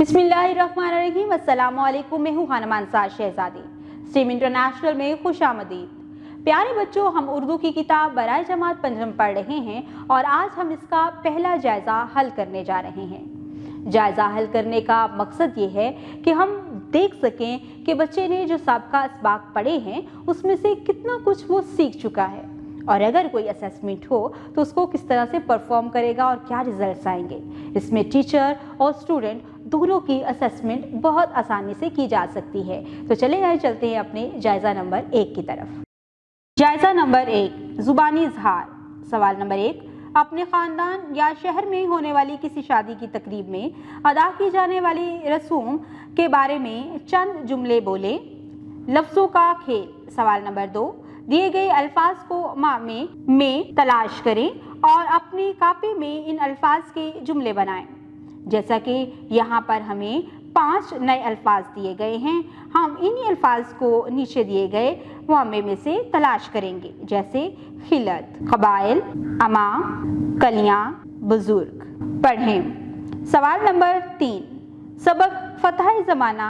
बिस्मिल्लाहिर्रहमानिर्रहीम। अस्सलामु अलैकुम। मैं हूँ खानम अंसार शहजादी। स्ट्रीम इंटरनेशनल में खुशामदीद। प्यारे बच्चों, हम उर्दू की किताब बराए जमात पंजम पढ़ रहे हैं और आज हम इसका पहला जायज़ा हल करने जा रहे हैं। जायज़ा हल करने का मकसद ये है कि हम देख सकें कि बच्चे ने जो साबका असबाक पढ़े हैं उसमें से कितना कुछ वो सीख चुका है, और अगर कोई असेसमेंट हो तो उसको किस तरह से परफॉर्म करेगा और क्या रिजल्ट्स आएंगे। इसमें टीचर और स्टूडेंट दोनों की असेसमेंट बहुत आसानी से की जा सकती है। तो चले आए चलते हैं अपने जायज़ा नंबर 1 की तरफ। जायज़ा नंबर 1, ज़ुबानी इज़हार। सवाल नंबर 1, अपने ख़ानदान या शहर में होने वाली किसी शादी की तकरीब में अदा की जाने वाली रसूम के बारे में चंद जुमले बोले। लफ्ज़ों का खेल। सवाल नंबर 2, दिए गए अल्फाज को मामे में तलाश करें और अपनी कॉपी में इन अल्फाज के जुमले बनाएं। जैसा कि यहाँ पर हमें 5 नए अल्फाज दिए गए हैं, हम इन्हीं अल्फाज को नीचे दिए गए मामे में से तलाश करेंगे, जैसे खिलत, कबाइल, अमा, कलियाँ, बुजुर्ग। पढ़ें। सवाल नंबर 3, सबक फतह ज़माना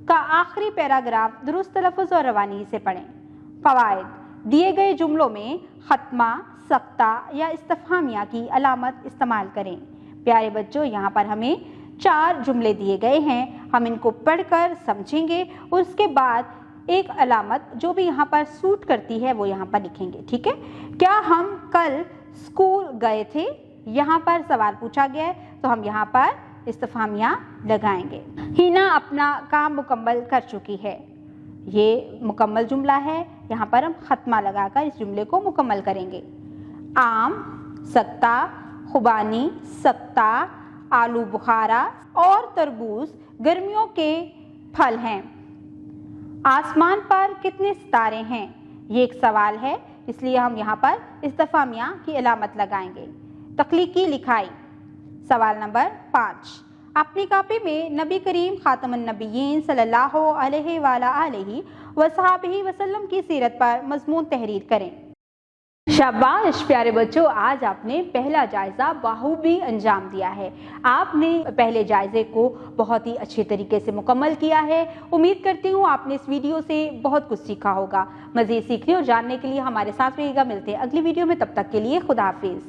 का आखिरी पैराग्राफ दुरुस्त तलफ़्फ़ुज़ और रवानी से पढ़ें। फ़वाइद, दिए गए जुमलों में खत्मा, सख्ता या इस्तिफ़हामिया की अलामत इस्तेमाल करें। प्यारे बच्चों, यहाँ पर हमें 4 जुमले दिए गए हैं, हम इनको पढ़कर समझेंगे और उसके बाद एक अलामत जो भी यहाँ पर सूट करती है वो यहाँ पर लिखेंगे। ठीक है। क्या हम कल स्कूल गए थे? यहाँ पर सवाल पूछा गया है तो हम यहाँ पर इस्तिफ़हामिया लगाएंगे। हिना अपना काम मुकम्मल कर चुकी है, ये मुकम्मल जुमला है, यहाँ पर हम खत्मा लगाकर इस जुमले को मुकम्मल करेंगे। आम, सख्ता, खुबानी, सख्ता, आलू बुखारा और तरबूज गर्मियों के फल हैं। आसमान पर कितने सितारे हैं? ये एक सवाल है, इसलिए हम यहाँ पर इस्तिफ़हामिया की अलामत लगाएंगे। तख्लीकी लिखाई। सवाल नंबर 5, अपनी कॉपी में नबी करीम खातमुन नबिय्यीन सल्लल्लाहु अलैहि वालैहि वसहबिहि वसल्लम की सीरत पर मज़मून तहरीर करें। शाबाश प्यारे बच्चों, आज आपने पहला जायज़ा बखूबी अंजाम दिया है। आपने पहले जायज़े को बहुत ही अच्छे तरीके से मुकम्मल किया है। उम्मीद करती हूँ आपने इस वीडियो से बहुत कुछ सीखा होगा। मज़ीद सीखने और जानने के लिए हमारे साथ रहिएगा। मिलते हैं अगली वीडियो में, तब तक के लिए खुदा हाफिज़।